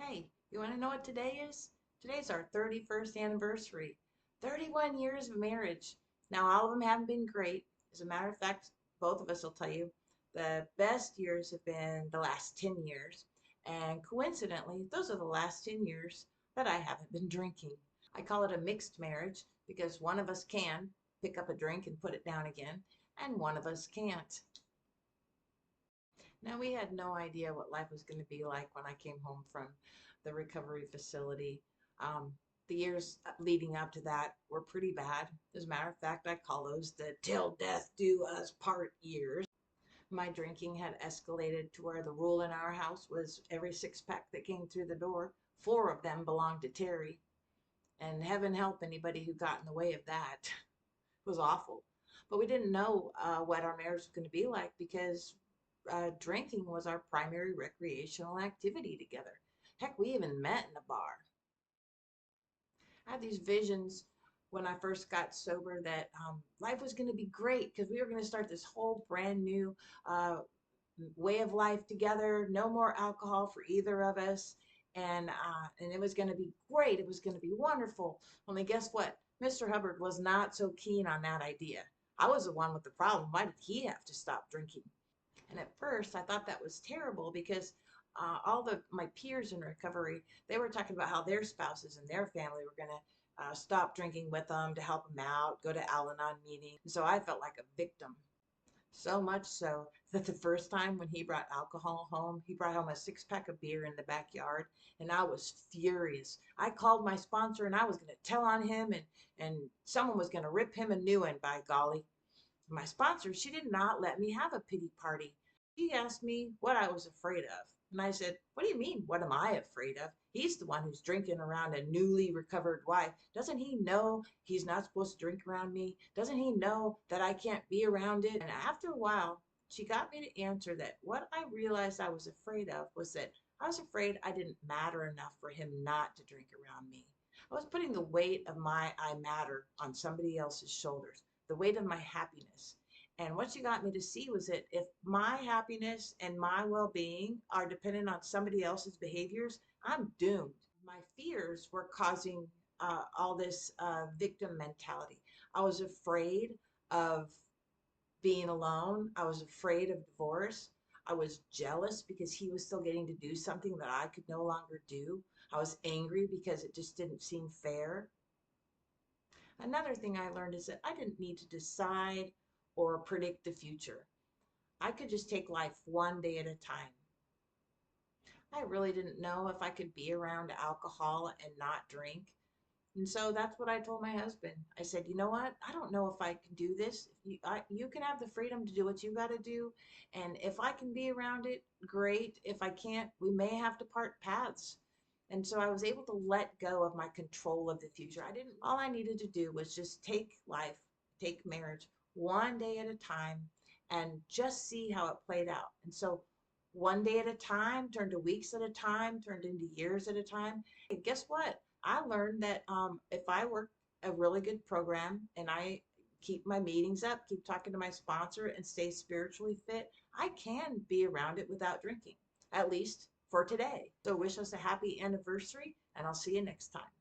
Hey, you want to know what today is? Today's our 31st anniversary. 31 years of marriage. Now, all of them haven't been great. As a matter of fact, both of us will tell you the best years have been the last 10 years. And coincidentally, those are the last 10 years that I haven't been drinking. I call it a mixed marriage because one of us can pick up a drink and put it down again, and one of us can't. Now, we had no idea what life was going to be like when I came home from the recovery facility. Um, the years leading up to that were pretty bad. As a matter of fact, I call those the till death do us part years. My drinking had escalated to where the rule in our house was every six pack that came through the door, four of them belonged to Terry. And heaven help anybody who got in the way of that. It was awful. But we didn't know what our marriage was going to be like because drinking was our primary recreational activity together. Heck, we even met in a bar. I had these visions when I first got sober that life was going to be great because we were going to start this whole brand new way of life together. No more alcohol for either of us, and it was going to be great. It was going to be wonderful. Only guess what? Mr. Hubbard was not so keen on that idea. I was the one with the problem. Why did he have to stop drinking? And at first, I thought that was terrible because all the my peers in recovery, they were talking about how their spouses and their family were going to stop drinking with them to help them out, go to Al-Anon meetings. So I felt like a victim. So much so that the first time when he brought alcohol home, he brought home a six pack of beer in the backyard, and I was furious. I called my sponsor and I was going to tell on him, and someone was going to rip him a new one, by golly. My sponsor, she did not let me have a pity party. She asked me what I was afraid of. And I said, what do you mean? What am I afraid of? He's the one who's drinking around a newly recovered wife. Doesn't he know he's not supposed to drink around me? Doesn't he know that I can't be around it? And after a while, she got me to answer that what I realized I was afraid of was that I was afraid I didn't matter enough for him not to drink around me. I was putting the weight of my I matter on somebody else's shoulders, the weight of my happiness. And what she got me to see was that if my happiness and my well being are dependent on somebody else's behaviors, I'm doomed. My fears were causing all this victim mentality. I was afraid of being alone. I was afraid of divorce. I was jealous because he was still getting to do something that I could no longer do. I was angry because it just didn't seem fair. Another thing I learned is that I didn't need to decide or predict the future. I could just take life one day at a time. I really didn't know if I could be around alcohol and not drink. And so that's what I told my husband. I said, you know what? I don't know if I can do this. You can have the freedom to do what you got to do. And if I can be around it, great. If I can't, we may have to part paths. And so I was able to let go of my control of the future. All I needed to do was just take life, take marriage one day at a time and just see how it played out. And so one day at a time turned to weeks at a time, turned into years at a time. And guess what? I learned that if I work a really good program and I keep my meetings up, keep talking to my sponsor, and stay spiritually fit, I can be around it without drinking, at least for today. So wish us a happy anniversary, and I'll see you next time.